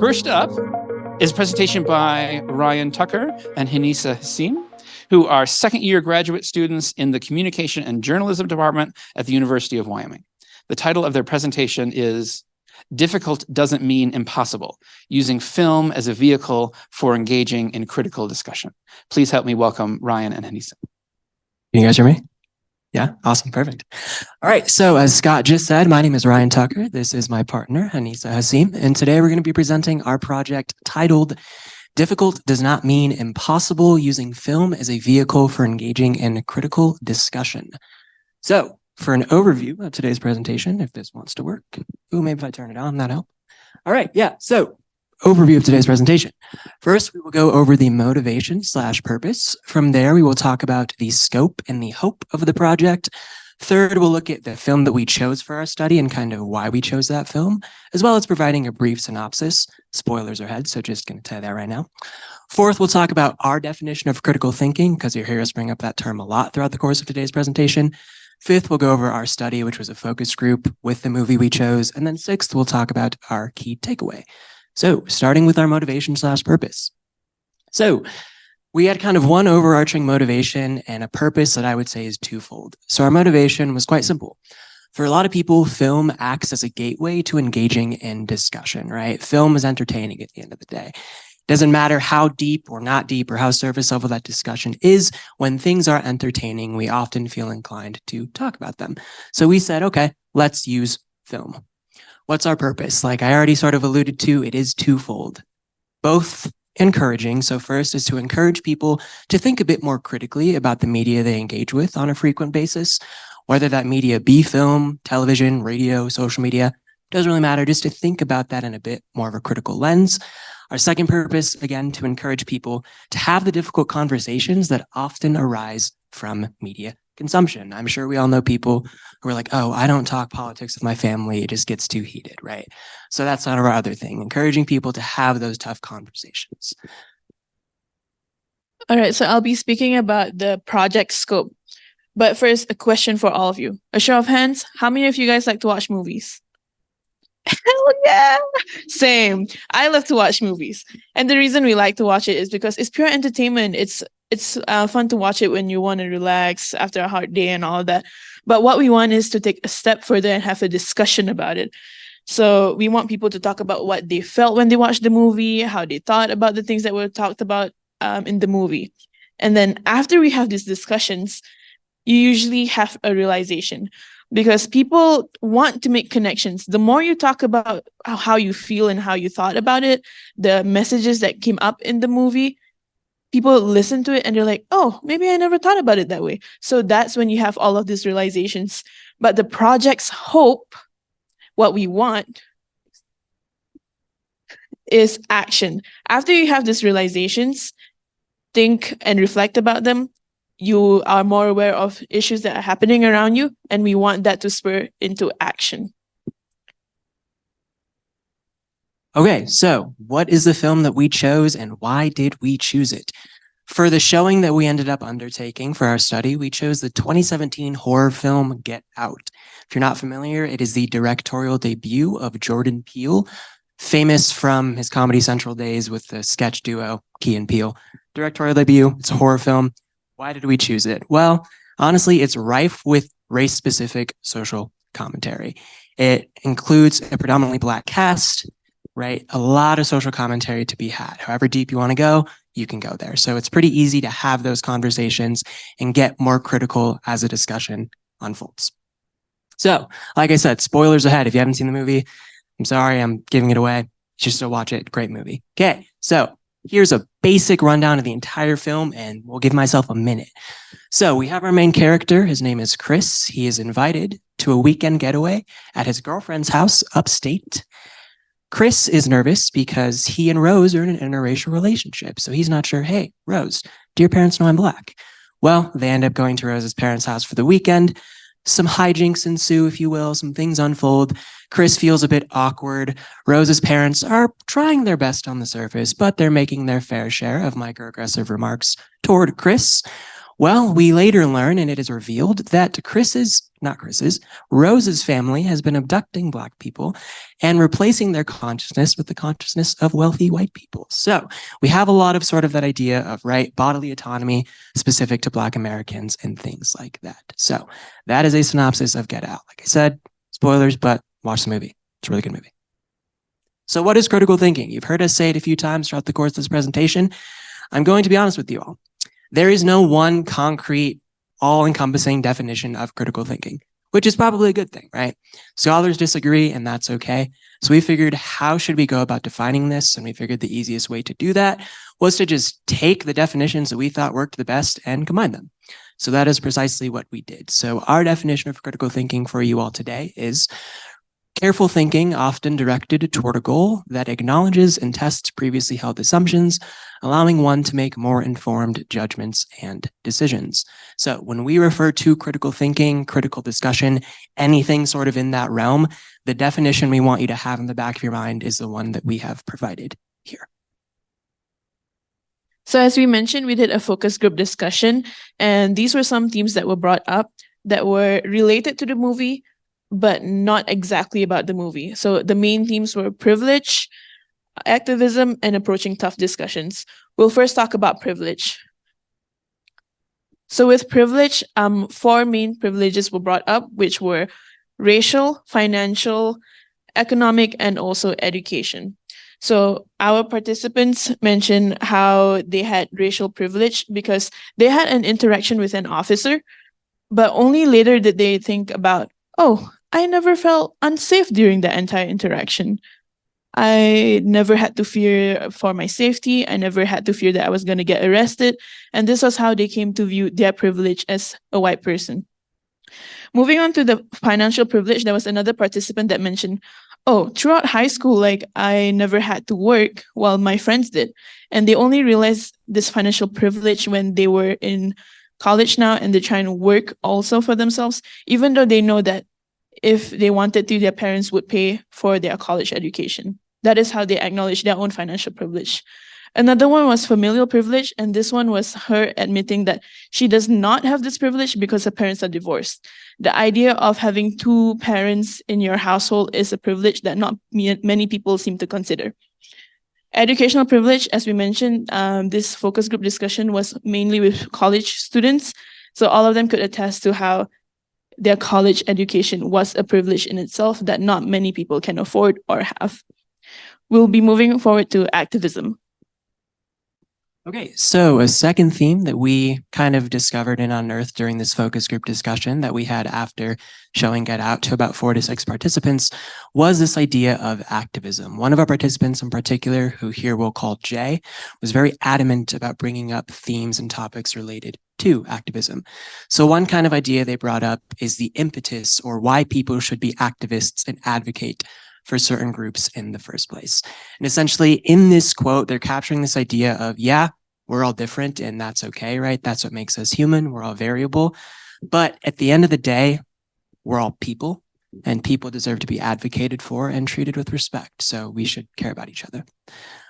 First up is a presentation by Ryan Tucker and Hanisah Hassim, who are second-year graduate students in the Communication and Journalism Department at the University of Wyoming. The title of their presentation is Difficult Doesn't Mean Impossible, Using Film as a Vehicle for Engaging in Critical Discussion. Please help me welcome Ryan and Hanisah. Can you guys hear me? Yeah, awesome, perfect. All right, so as Scott just said, my name is Ryan Tucker. This is my partner, Hanisah Hassim, and today we're going to be presenting our project titled Difficult Does Not Mean Impossible, Using Film as a Vehicle for Engaging in Critical Discussion. So, for an overview of today's presentation, if this wants to work. Ooh, maybe if I turn it on, that'll help. All right, yeah, so overview of today's presentation. First, we will go over the motivation/purpose. From there, we will talk about the scope and the hope of the project. Third, we'll look at the film that we chose for our study and kind of why we chose that film, as well as providing a brief synopsis. Spoilers ahead, so just going to tell you that right now. Fourth, we'll talk about our definition of critical thinking, because you'll hear us bring up that term a lot throughout the course of today's presentation. Fifth, we'll go over our study, which was a focus group with the movie we chose. And then sixth, we'll talk about our key takeaway. So starting with our motivation/purpose. So we had kind of one overarching motivation and a purpose that I would say is twofold. So our motivation was quite simple. For a lot of people, film acts as a gateway to engaging in discussion, right? Film is entertaining at the end of the day. Doesn't matter how deep or not deep or how surface level that discussion is, when things are entertaining, we often feel inclined to talk about them. So we said, okay, let's use film. What's our purpose? Like I already sort of alluded to, it is twofold. Both encouraging. So first is to encourage people to think a bit more critically about the media they engage with on a frequent basis, whether that media be film, television, radio, social media, doesn't really matter, just to think about that in a bit more of a critical lens. Our second purpose, again, to encourage people to have the difficult conversations that often arise from media consumption. I'm sure we all know people who are like, oh, I don't talk politics with my family. It just gets too heated, right? So that's not our other thing, encouraging people to have those tough conversations. All right, so I'll be speaking about the project scope. But first, a question for all of you. A show of hands, how many of you guys like to watch movies? Hell yeah! Same. I love to watch movies. And the reason we like to watch it is because it's pure entertainment. It's fun to watch it when you want to relax after a hard day and all of that. But what we want is to take a step further and have a discussion about it. So we want people to talk about what they felt when they watched the movie, how they thought about the things that were talked about in the movie. And then after we have these discussions, you usually have a realization. Because people want to make connections. The more you talk about how you feel and how you thought about it, the messages that came up in the movie, people listen to it and they're like, oh, maybe I never thought about it that way. So that's when you have all of these realizations. But the project's hope, what we want, is action. After you have these realizations, think and reflect about them. You are more aware of issues that are happening around you, and we want that to spur into action. Okay, so what is the film that we chose and why did we choose it? For the showing that we ended up undertaking for our study, we chose the 2017 horror film Get Out. If you're not familiar, it is the directorial debut of Jordan Peele, famous from his Comedy Central days with the sketch duo Key and Peele. Directorial debut, it's a horror film. Why did we choose it? Well, honestly, it's rife with race-specific social commentary. It includes a predominantly Black cast, right? A lot of social commentary to be had. However deep you want to go, you can go there. So it's pretty easy to have those conversations and get more critical as a discussion unfolds. So, like I said, spoilers ahead. If you haven't seen the movie, I'm sorry, I'm giving it away. You should still watch it. Great movie. Okay, so here's a basic rundown of the entire film, and we'll give myself a minute. So we have our main character. His name is Chris. He is invited to a weekend getaway at his girlfriend's house upstate. Chris is nervous because he and Rose are in an interracial relationship. So he's not sure, hey, Rose, do your parents know I'm Black? Well, they end up going to Rose's parents' house for the weekend. Some hijinks ensue, if you will. Some things unfold. Chris feels a bit awkward. Rose's parents are trying their best on the surface, but they're making their fair share of microaggressive remarks toward Chris. Well, we later learn, and it is revealed, that Rose's family has been abducting Black people and replacing their consciousness with the consciousness of wealthy white people. So we have a lot of sort of that idea of, right, bodily autonomy specific to Black Americans and things like that. So that is a synopsis of Get Out. Like I said, spoilers, but watch the movie. It's a really good movie. So what is critical thinking? You've heard us say it a few times throughout the course of this presentation. I'm going to be honest with you all. There is no one concrete, all-encompassing definition of critical thinking, which is probably a good thing, right? Scholars disagree, and that's okay. So we figured, how should we go about defining this? And we figured the easiest way to do that was to just take the definitions that we thought worked the best and combine them. So that is precisely what we did. So our definition of critical thinking for you all today is careful thinking, often directed toward a goal that acknowledges and tests previously held assumptions, allowing one to make more informed judgments and decisions. So when we refer to critical thinking, critical discussion, anything sort of in that realm, the definition we want you to have in the back of your mind is the one that we have provided here. So as we mentioned, we did a focus group discussion, and these were some themes that were brought up that were related to the movie, but not exactly about the movie. So the main themes were privilege, activism, and approaching tough discussions. We'll first talk about privilege. So with privilege, 4 main privileges were brought up, which were racial, financial, economic, and also education. So our participants mentioned how they had racial privilege because they had an interaction with an officer, but only later did they think about, oh, I never felt unsafe during the entire interaction. I never had to fear for my safety. I never had to fear that I was going to get arrested. And this was how they came to view their privilege as a white person. Moving on to the financial privilege, there was another participant that mentioned, oh, throughout high school, like I never had to work while my friends did. And they only realized this financial privilege when they were in college now and they're trying to work also for themselves, even though they know that if they wanted to, their parents would pay for their college education. That is how they acknowledge their own financial privilege. Another one was familial privilege, and this one was her admitting that she does not have this privilege because her parents are divorced. The idea of having 2 parents in your household is a privilege that not many people seem to consider. Educational privilege, as we mentioned, this focus group discussion was mainly with college students. So all of them could attest to how their college education was a privilege in itself that not many people can afford or have. We'll be moving forward to activism. Okay, so a second theme that we kind of discovered and unearthed during this focus group discussion that we had after showing Get Out to about 4 to 6 participants was this idea of activism. One of our participants in particular, who here we'll call Jay, was very adamant about bringing up themes and topics related to activism. So one kind of idea they brought up is the impetus or why people should be activists and advocate for certain groups in the first place. And essentially in this quote, they're capturing this idea of, yeah, we're all different and that's okay, right? That's what makes us human. We're all variable. But at the end of the day, we're all people and people deserve to be advocated for and treated with respect. So we should care about each other.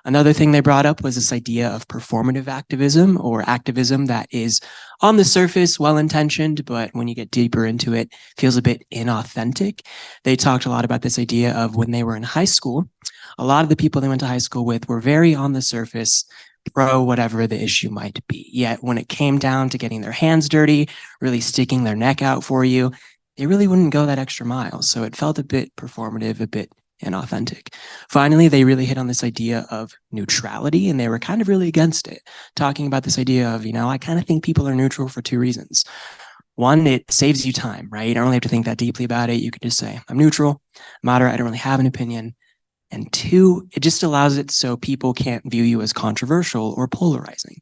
Another thing they brought up was this idea of performative activism or activism that is on the surface well-intentioned, but when you get deeper into it, feels a bit inauthentic. They talked a lot about this idea of when they were in high school, a lot of the people they went to high school with were very on the surface, pro whatever the issue might be. Yet when it came down to getting their hands dirty, really sticking their neck out for you, they really wouldn't go that extra mile. So it felt a bit performative, a bit inauthentic. Finally, they really hit on this idea of neutrality, and they were kind of really against it, talking about this idea of, I kind of think people are neutral for 2 reasons. One, it saves you time, right? You don't really have to think that deeply about it. You could just say, I'm neutral, moderate, I don't really have an opinion. And 2, it just allows it so people can't view you as controversial or polarizing.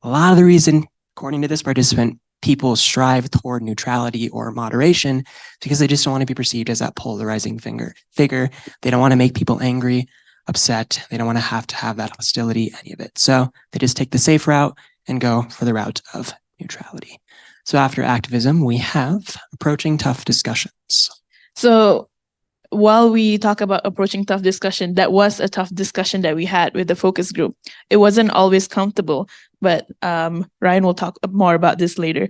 A lot of the reason, according to this participant, people strive toward neutrality or moderation because they just don't want to be perceived as that polarizing figure. They don't want to make people angry, upset. They don't want to have that hostility, any of it. So they just take the safe route and go for the route of neutrality. So after activism, we have approaching tough discussions. So while we talk about approaching tough discussion, that was a tough discussion that we had with the focus group. It wasn't always comfortable, but Ryan will talk more about this later.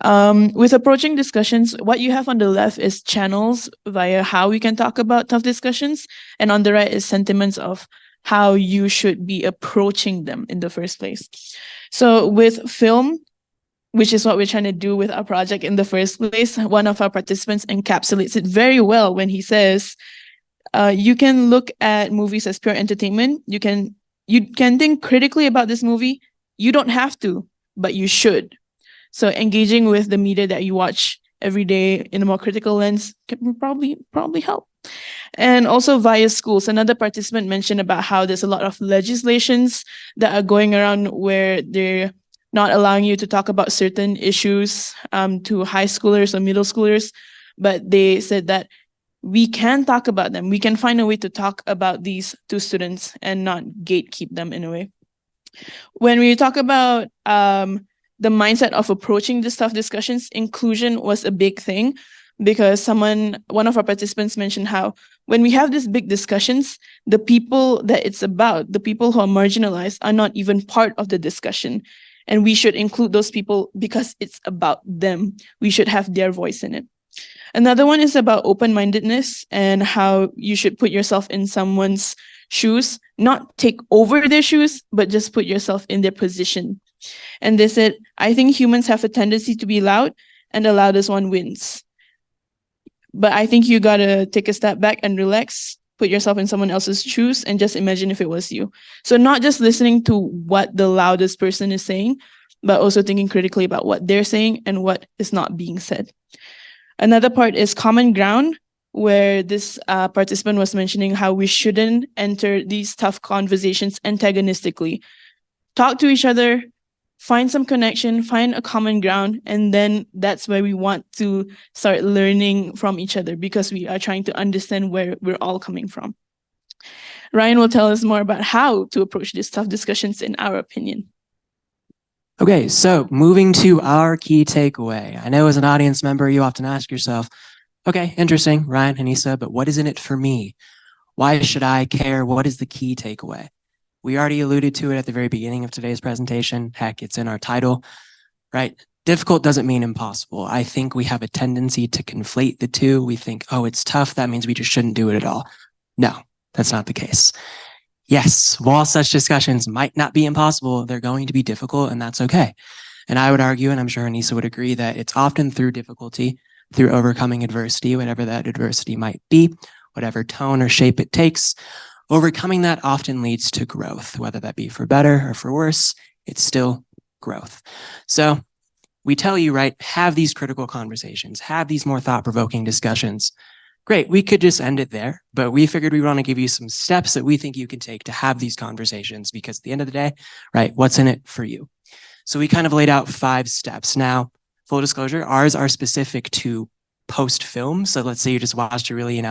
With approaching discussions, what you have on the left is channels via how we can talk about tough discussions, and on the right is sentiments of how you should be approaching them in the first place. So with film, which is what we're trying to do with our project in the first place, one of our participants encapsulates it very well when he says, you can look at movies as pure entertainment. You can think critically about this movie. You don't have to, but you should. So engaging with the media that you watch every day in a more critical lens can probably help. And also via schools, another participant mentioned about how there's a lot of legislations that are going around where they're not allowing you to talk about certain issues to high schoolers or middle schoolers, but they said that we can talk about them. We can find a way to talk about these to students and not gatekeep them in a way. When we talk about the mindset of approaching these tough discussions, inclusion was a big thing, because one of our participants mentioned how when we have these big discussions, the people that it's about, the people who are marginalized, are not even part of the discussion. And we should include those people because it's about them. We should have their voice in it. Another one is about open-mindedness and how you should put yourself in someone's shoes, not take over their shoes, but just put yourself in their position. And they said, I think humans have a tendency to be loud, and the loudest one wins. But I think you gotta take a step back and relax, put yourself in someone else's shoes, and just imagine if it was you. So not just listening to what the loudest person is saying, but also thinking critically about what they're saying and what is not being said. Another part is common ground, where this participant was mentioning how we shouldn't enter these tough conversations antagonistically. Talk to each other, find some connection, find a common ground, and then that's where we want to start learning from each other, because we are trying to understand where we're all coming from. Ryan will tell us more about how to approach these tough discussions in our opinion. Okay, so moving to our key takeaway. I know as an audience member, you often ask yourself, okay, interesting, Ryan, Hanisah, but what is in it for me? Why should I care? What is the key takeaway? We already alluded to it at the very beginning of today's presentation. Heck, it's in our title, right? Difficult doesn't mean impossible. I think we have a tendency to conflate the two. We think, oh, it's tough. That means we just shouldn't do it at all. No, that's not the case. Yes, while such discussions might not be impossible, they're going to be difficult, and that's okay. And I would argue, and I'm sure Hanisah would agree, that it's often through difficulty, through overcoming adversity, whatever that adversity might be, whatever tone or shape it takes, overcoming that often leads to growth, whether that be for better or for worse, it's still growth. So we tell you, right, have these critical conversations, have these more thought-provoking discussions. Great, we could just end it there, but we figured we want to give you some steps that we think you can take to have these conversations, because at the end of the day, right, what's in it for you? So we kind of laid out 5 steps. Now, full disclosure, ours are specific to post-film. So let's say you just watched a really,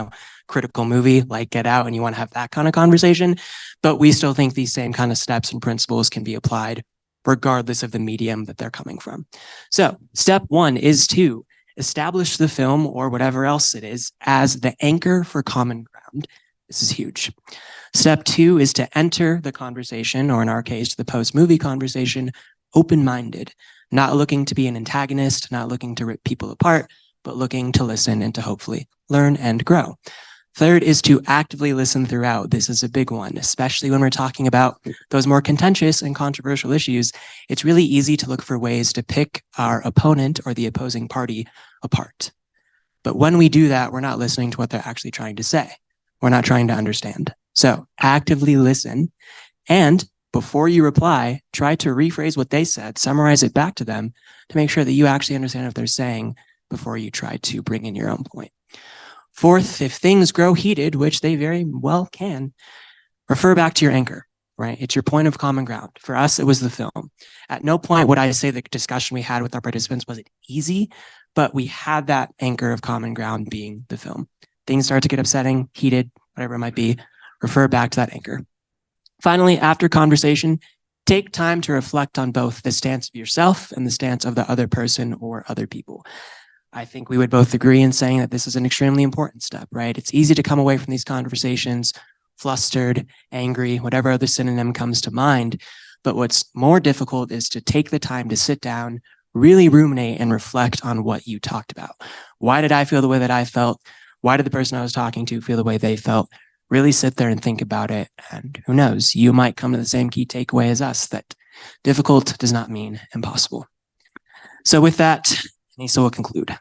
critical movie like Get Out and you want to have that kind of conversation, but we still think these same kind of steps and principles can be applied regardless of the medium that they're coming from. So step 1 is to establish the film or whatever else it is as the anchor for common ground. This is huge. Step 2 is to enter the conversation, or in our case, the post-movie conversation, open-minded, not looking to be an antagonist, not looking to rip people apart, but looking to listen and to hopefully learn and grow. Third is to actively listen throughout. This is a big one, especially when we're talking about those more contentious and controversial issues. It's really easy to look for ways to pick our opponent or the opposing party apart. But when we do that, we're not listening to what they're actually trying to say. We're not trying to understand. So actively listen, and before you reply, try to rephrase what they said, summarize it back to them to make sure that you actually understand what they're saying before you try to bring in your own point. Fourth, if things grow heated, which they very well can, refer back to your anchor, right? It's your point of common ground. For us, it was the film. At no point would I say the discussion we had with our participants was it easy, but we had that anchor of common ground being the film. Things start to get upsetting, heated, whatever it might be, refer back to that anchor. Finally, after conversation, take time to reflect on both the stance of yourself and the stance of the other person or other people. I think we would both agree in saying that this is an extremely important step, right? It's easy to come away from these conversations flustered, angry, whatever other synonym comes to mind. But what's more difficult is to take the time to sit down, really ruminate and reflect on what you talked about. Why did I feel the way that I felt? Why did the person I was talking to feel the way they felt? Really sit there and think about it. And who knows, you might come to the same key takeaway as us, that difficult does not mean impossible. So with that, Hanisah will conclude.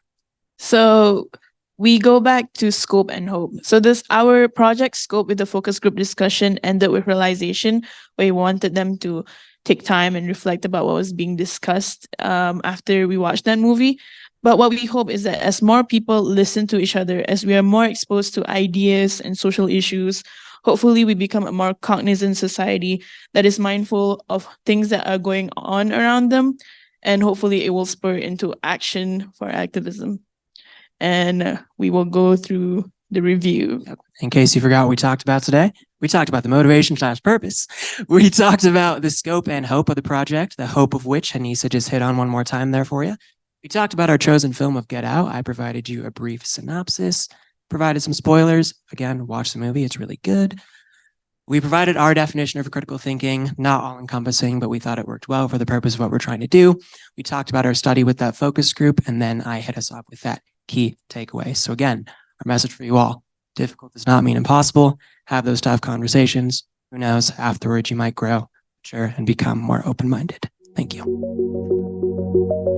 So we go back to scope and hope. So our project scope with the focus group discussion ended with realization, where we wanted them to take time and reflect about what was being discussed after we watched that movie. But what we hope is that as more people listen to each other, as we are more exposed to ideas and social issues, hopefully we become a more cognizant society that is mindful of things that are going on around them. And hopefully it will spur into action for activism. And we will go through the review. In case you forgot what we talked about today, we talked about the motivation / purpose. We talked about the scope and hope of the project, the hope of which Hanisah just hit on one more time there for you. We talked about our chosen film of Get Out. I provided you a brief synopsis, provided some spoilers. Again, watch the movie, it's really good. We provided our definition of critical thinking, not all encompassing, but we thought it worked well for the purpose of what we're trying to do. We talked about our study with that focus group, and then I hit us up with that key takeaway. So again, our message for you all, difficult does not mean impossible. Have those tough conversations. Who knows, afterwards you might grow, mature, and become more open-minded. Thank you.